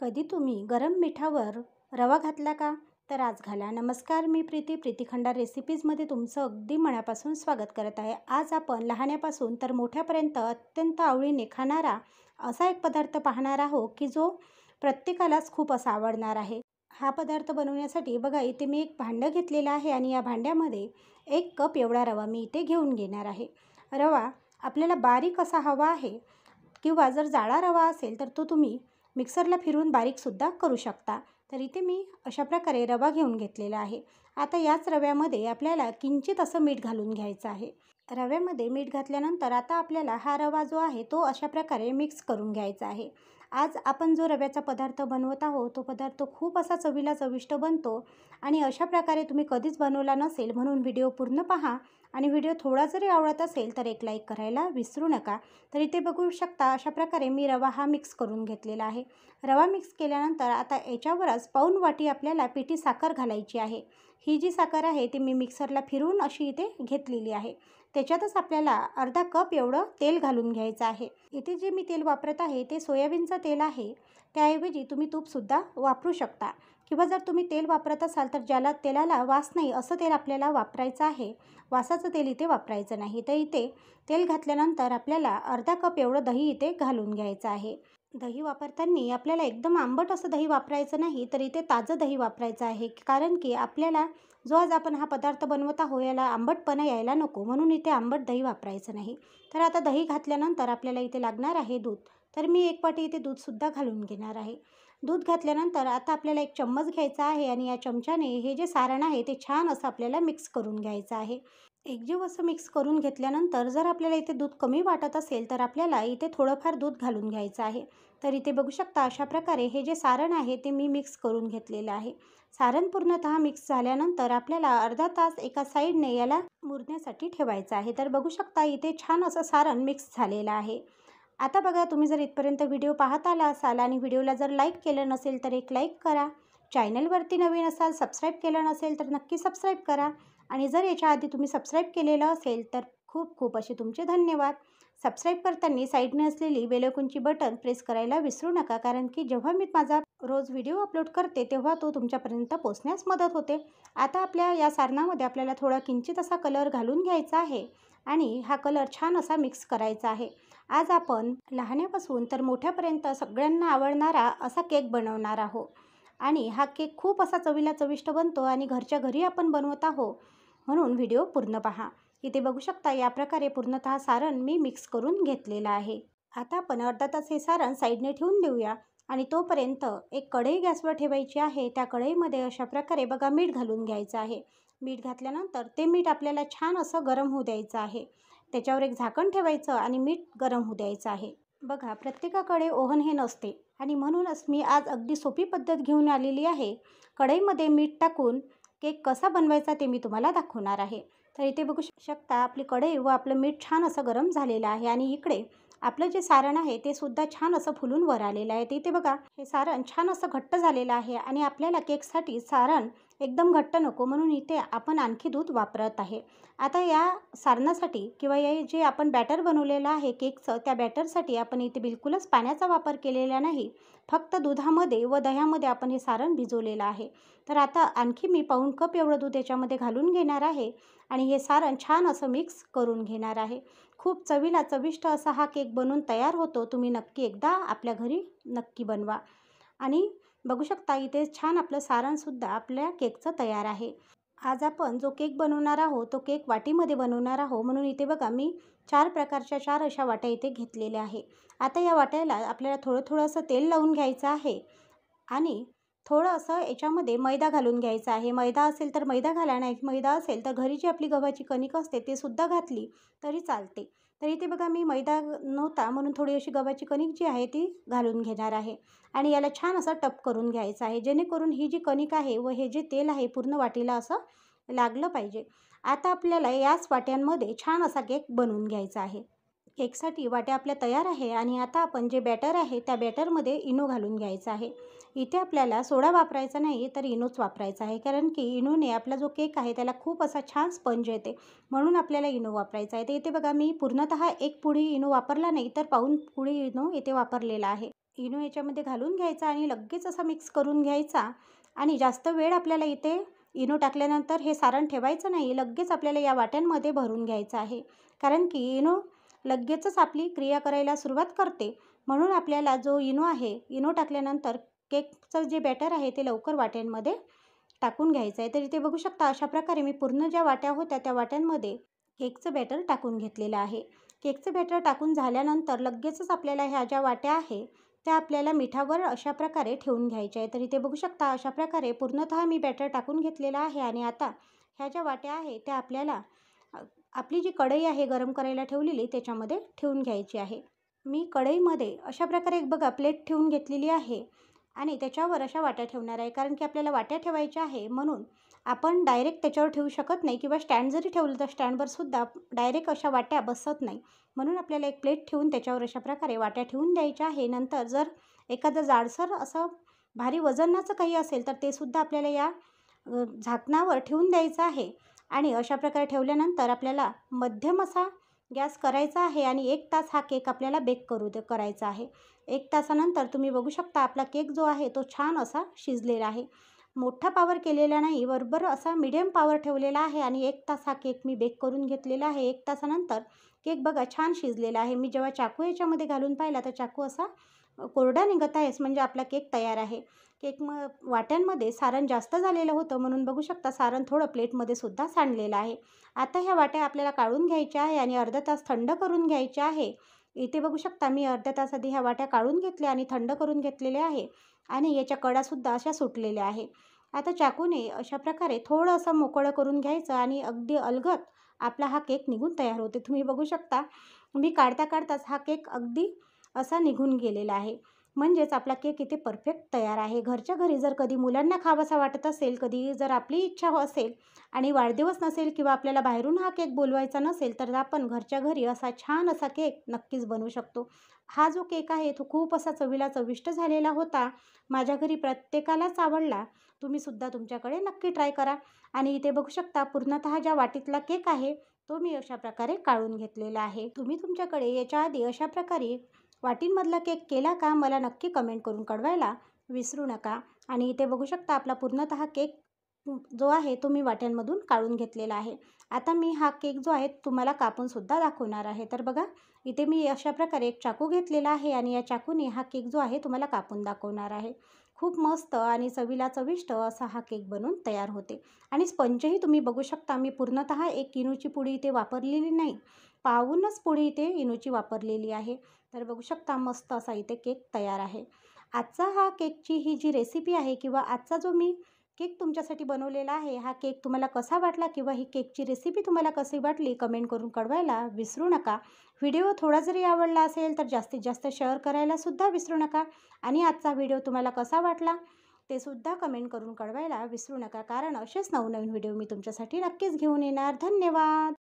कधी तुम्ही गरम मिठावर रवा घातला का? तर आज घाला. नमस्कार, मी प्रीती खंडार रेसिपीजमध्ये तुमचं अगदी मनापासून स्वागत करत आहे. आज आपण लहान्यापासून तर मोठ्यापर्यंत अत्यंत आवडीने खाणारा असा एक पदार्थ पाहणार आहोत की जो प्रत्येकालाच खूप असा आवडणार आहे. हा पदार्थ बनवण्यासाठी बघा, इथे मी एक भांडं घेतलेलं आहे आणि या भांड्यामध्ये 1 कप एवढा रवा मी इथे घेऊन घेणार आहे. रवा आपल्याला बारीक असा हवा आहे किंवा जर जाडा रवा असेल तर तो तुम्ही मिक्सरला फिरवून बारीकसुद्धा करू शकता. तर इथे मी अशा प्रकारे रवा घेऊन घेतलेला आहे. आता याच रव्यामध्ये आपल्याला किंचित असं मीठ घालून घ्यायचं आहे. रव्यामध्ये मीठ घातल्यानंतर आता आपल्याला हा रवा जो आहे तो अशा प्रकारे मिक्स करून घ्यायचा आहे. आज आपण जो रव्याचा पदार्थ बनवत आहोत तो पदार्थ खूप असा चवीला चविष्ट बनतो आणि अशा प्रकारे तुम्ही कधीच बनवला नसेल, म्हणून व्हिडिओ पूर्ण पहा आणि व्हिडिओ थोडा जरी आवडत असेल तर एक लाईक करायला विसरू नका. तर इथे बघू शकता अशा प्रकारे मी रवा हा मिक्स करून घेतलेला आहे. रवा मिक्स केल्यानंतर आता याच्यावरच पाऊण वाटी आपल्याला पिठी साखर घालायची आहे. ही जी साखर आहे ती मी मिक्सरला फिरवून अशी इथे घेतलेली आहे. त्याच्यातच आपल्याला अर्धा कप एवढं तेल घालून घ्यायचं आहे. इथे जे मी तेल वापरत आहे ते सोयाबीनचं तेल आहे. त्याऐवजी तुम्ही तूपसुद्धा वापरू शकता किंवा जर तुम्ही तेल वापरत असाल तर ज्याला तेलाला वास नाही असं तेल आपल्याला वापरायचं आहे. वासाचं तेल इथे वापरायचं नाही. तर इथे तेल घातल्यानंतर आपल्याला अर्धा कप एवढं दही इथे घालून घ्यायचं आहे. दही वापरताना आपल्याला एकदम आंबट असं दही वापरायचं नाही, तर इथे ताजं दही वापरायचं आहे. कारण की आपल्याला जो आज आपण हा पदार्थ बनवत आहोत याला आंबटपणा यायला नको, म्हणून इथे आंबट दही वापरायचं नाही. तर आता दही घातल्यानंतर आपल्याला इथे लागणार आहे दूध. तर मी 1 वाटी इथे दूधसुद्धा घालून घेणार आहे. दूध घातल्यानंतर आता आपल्याला 1 चम्मच घ्यायचा आहे आणि या चमच्याने हे जे सारण आहे ते छान असं आपल्याला मिक्स करून घ्यायचं आहे. एकजीव असं मिक्स करून घेतल्यानंतर जर आपल्याला इथे दूध कमी वाटत असेल तर आपल्याला इथे थोडंफार दूध घालून घ्यायचं आहे. तर इथे बघू शकता अशा प्रकारे हे जे सारण आहे ते मी मिक्स करून घेतलेलं आहे. सारण पूर्णतः मिक्स झाल्यानंतर आपल्याला अर्धा तास एका साईडने याला मुरण्यासाठी ठेवायचं आहे. तर बघू शकता इथे छान असं सारण मिक्स झालेलं आहे. आता बघा, तुम्ही जर इथपर्यंत व्हिडिओ पाहत आला असाल आणि व्हिडिओला जर लाईक केलं नसेल तर एक लाईक करा. चॅनलवरती नवीन असाल, सबस्क्राईब केलं नसेल तर नक्की सबस्क्राईब करा. आणि जर याच्या आधी तुम्ही सबस्क्राईब केलेलं असेल तर खूप खूप असे तुमचे धन्यवाद. सबस्क्राईब करताना साईडने असलेली बेल आयकॉनची बटन प्रेस करायला विसरू नका, कारण की जेव्हा मी माझा रोज व्हिडिओ अपलोड करते तेव्हा तो तुमच्यापर्यंत पोहोचण्यास मदत होते. आता आपल्या या सारणामध्ये आपल्याला थोडा किंचित असा कलर घालून घ्यायचा आहे आणि हा कलर छान असा मिक्स करायचा आहे. आज आपण लहान्यापासून तर मोठ्यापर्यंत सगळ्यांना आवडणारा असा केक बनवणार आहोत आणि हा केक खूप असा चवीला चविष्ट बनतो आणि घरच्या घरी आपण बनवत आहोत, म्हणून व्हिडिओ पूर्ण पहा. इथे बघू शकता या प्रकारे पूर्णतः सारण मी मिक्स करून घेतलेलं आहे. आता आपण अर्धा तास हे सारण साईडने ठेवून देऊया आणि तोपर्यंत एक कढई गॅसवर ठेवायची आहे. त्या कढईमध्ये अशा प्रकारे बघा मीठ घालून घ्यायचं आहे. मीठ घातल्यानंतर ते मीठ आपल्याला छान असं गरम होऊ द्यायचं आहे. त्याच्यावर एक झाकण ठेवायचं आणि मीठ गरम होऊ द्यायचं आहे. बघा, प्रत्येकाकडे ओव्हन हे नसते आणि म्हणूनच मी आज अगदी सोपी पद्धत घेऊन आलेली आहे. कढईमध्ये मीठ टाकून केक कसा बनवायचा ते मी तुम्हाला दाखवणार आहे. तर इथे बघू शकता आपली कढई व आपलं मीठ छान असं गरम झालेलं आहे आणि इकडे आपलं जे सारण आहे ते सुद्धा छान असं फुलून वर आलेलं आहे. तर इथे बघा हे सारण छान असं घट्ट झालेलं आहे आणि आपल्याला केकसाठी सारण एकदम घट्ट नको, म्हणून इथे आपण आणखी दूध वापरत आहे. आता या सारणासाठी किंवा या जे आपण बॅटर बनवलेलं आहे केकचं, त्या बॅटरसाठी आपण इथे बिलकुलच पाण्याचा वापर केलेला नाही. फक्त दुधामध्ये व दह्यामध्ये आपण हे सारण भिजवलेलं आहे. तर आता आणखी मी पाऊण कप एवढं दूध याच्यामध्ये घालून घेणार आहे आणि हे सारण छान असं मिक्स करून घेणार आहे. खूप चवीला चविष्ट असा हा केक बनून तयार होतो. तुम्ही नक्की एकदा आपल्या घरी नक्की बनवा. आणि बघू शकता इथे छान आपलं सारणसुद्धा आपल्या केकचं तयार आहे. आज आपण जो केक बनवणार आहोत तो केक वाटीमध्ये बनवणार आहोत, म्हणून इथे बघा मी 4 प्रकारच्या 4 अशा वाट्या इथे घेतलेल्या आहे. आता या वाट्याला आपल्याला थोडं असं तेल लावून घ्यायचं आहे आणि थोडं असं याच्यामध्ये मैदा घालून घ्यायचा आहे. मैदा असेल तर मैदा घाला, नाही मैदा असेल तर घरी जी आपली गव्हाची कणिक असते ते सुद्धा घातली तरी चालते. तर इथे बघा मी मैदा नव्हता म्हणून थोडी अशी गव्हाची कणिक जी आहे ती घालून घेणार आहे आणि याला छान असं टप करून घ्यायचं आहे, जेणेकरून ही जी कणिक आहे व हे जे तेल आहे पूर्ण वाटीला असं लागलं पाहिजे. आता आपल्याला याच वाट्यांमध्ये छान असा केक बनवून घ्यायचा आहे. केकसाठी वाट्या आपल्या तयार आहे आणि आता आपण जे बॅटर आहे त्या बॅटरमध्ये इनो घालून घ्यायचा आहे. इथे आपल्याला सोडा वापरायचा नाही तर इनोच वापरायचा आहे, कारण की इनोने आपला जो केक आहे त्याला खूप असा छान स्पंज येते, म्हणून आपल्याला इनो वापरायचा आहे. तर इथे बघा मी पूर्णतः 1 पुडी इनो वापरला नाही तर पाऊण पुडी इनो इथे वापरलेला आहे. इनो याच्यामध्ये घालून घ्यायचा आणि लगेच असा मिक्स करून घ्यायचा. आणि जास्त वेळ आपल्याला इथे इनो टाकल्यानंतर हे सारण ठेवायचं नाही, लगेच आपल्याला या वाट्यांमध्ये भरून घ्यायचं आहे. कारण की इनो लगेचच आपली क्रिया करायला सुरुवात करते. म्हणून आपल्याला जो इनो आहे, इनो टाकल्यानंतर केकचं जे बॅटर आहे ते लवकर वाट्यांमध्ये टाकून घ्यायचं आहे. तर इथे बघू शकता अशा प्रकारे मी पूर्ण ज्या वाट्या होत्या त्या वाट्यांमध्ये केकचं बॅटर टाकून घेतलेलं आहे. केकचं बॅटर टाकून झाल्यानंतर लगेचच आपल्याला ह्या ज्या वाट्या आहे त्या आपल्याला मिठावर अशा प्रकारे ठेवून घ्यायच्या आहे. तर इथे बघू शकता अशा प्रकारे पूर्णतः मी बॅटर टाकून घेतलेलं आहे. आणि आता ह्या ज्या वाट्या आहे त्या आपल्याला आपली जी कढई आहे गरम करायला ठेवलेली त्याच्यामध्ये ठेवून घ्यायची आहे. मी कढईमध्ये अशा प्रकारे एक बघा प्लेट ठेवून घेतलेली आहे आणि त्याच्यावर अशा वाट्या ठेवणार आहे. कारण की आपल्याला वाट्या ठेवायच्या आहे म्हणून आपण डायरेक्ट त्याच्यावर ठेवू शकत नाही, किंवा स्टँड जरी ठेवलं तर स्टँडवरसुद्धा डायरेक्ट अशा वाट्या बसत नाही. म्हणून आपल्याला एक प्लेट ठेवून त्याच्यावर अशा प्रकारे वाट्या ठेवून द्यायच्या आहे. नंतर जर एखादं जाडसर असं भारी वजनाचं काही असेल तर ते सुद्धा आपल्याला या झाकणावर ठेवून द्यायचं आहे. आणि अशा प्रकारे ठेवल्यानंतर आपल्याला मध्यम असा गॅस करायचा आहे आणि 1 तास हा केक आपल्याला बेक करायचा आहे. 1 तासानंतर तुम्ही बघू शकता आपला केक जो आहे तो छान असा शिजलेला आहे. मोठा पावर केलेला नाही, बरोबर असा मीडियम पावर ठेवलेला आहे आणि 1 तास हा केक मी बेक करून घेतलेला आहे. 1 तासानंतर केक बघा छान शिजलेला आहे. मी जेव्हा चाकू याच्यामध्ये घालून पाहिला तर चाकू असा कोरडा निघत आहेच, म्हणजे आपला केक तयार आहे. वाट्यांमध्ये सारण जास्त झालेलं होतं म्हणून बघू शकता सारण थोडं प्लेटमध्ये सुद्धा सांडलेलं आहे. आता ह्या वाट्या आपल्याला काढून घ्यायच्या आहे आणि अर्धा तास थंड करून घ्यायच्या आहे. इथे बघू शकता मी अर्ध्या तास आधी ह्या वाट्या काढून घेतल्या आणि थंड करून घेतलेल्या आहे. आणि याच्या कडासुद्धा अशा सुटलेल्या आहे. आता चाकूने अशा प्रकारे थोडं असं मोकळं करून घ्यायचं आणि अगदी अलगद आपला हा केक निघून तयार होते. तुम्ही बघू शकता मी काढता काढताच हा केक अगदी असा निघून गेलेला आहे. म्हणजेच आपला केक इथे परफेक्ट तयार आहे. घरच्या घरी जर कधी मुलांना खावासा वाटत असेल, कधी जर आपली इच्छा असेल आणि वाढदिवस नसेल किंवा आपल्याला बाहेरून हा केक बोलवायचा नसेल तर आपण घरच्या घरी असा छान असा केक नक्कीच बनवू शकतो. हा जो केक आहे तो खूप असा चवीला चविष्ट झालेला होता. माझ्या घरी प्रत्येकालाच आवडला. तुम्हीसुद्धा तुमच्याकडे नक्की ट्राय करा. आणि इथे बघू शकता पूर्णतः ज्या वाटीतला केक आहे तो मी अशा प्रकारे काढून घेतलेला आहे. तुम्ही तुमच्याकडे याच्या आधी अशा प्रकारे वाटींमधला केक केला का, मला नक्की कमेंट करून कळवायला विसरू नका. आणि इथे बघू शकता आपला पूर्णतः केक जो आहे तो मी वाट्यांमधून काढून घेतलेला आहे. आता मी हा केक जो आहे तुम्हाला कापूनसुद्धा दाखवणार आहे. तर बघा इथे मी अशा प्रकारे एक चाकू घेतलेला आहे आणि या चाकूने हा केक जो आहे तुम्हाला कापून दाखवणार आहे. खूप मस्त आणि चवीला चविष्ट असा हा केक बनून तयार होते. आणि स्पंजही तुम्ही बघू शकता मी पूर्णतः 1 इनोची पुडी इथे वापरलेली नाही, पाऊनच पुडी इथे इनोची वापरलेली आहे. तर बघू शकता मस्त असा इथे केक तयार आहे. आजचा हा केकची ही जी रेसिपी आहे किंवा आजचा जो मी केक तुमच्यासाठी बनवलेला आहे, हा केक तुम्हाला कसा वाटला किंवा ही केकची रेसिपी तुम्हाला कशी वाटली कमेंट करून कळवायला विसरू नका. व्हिडिओ थोडा जरी आवडला असेल तर जास्तीत जास्त शेअर करायला सुद्धा विसरू नका. आणि आजचा व्हिडिओ तुम्हाला कसा वाटला ते सुद्धा कमेंट करून कळवायला विसरू नका. कारण असेच नवनवीन व्हिडिओ मी तुमच्यासाठी नक्कीच घेऊन येणार. धन्यवाद.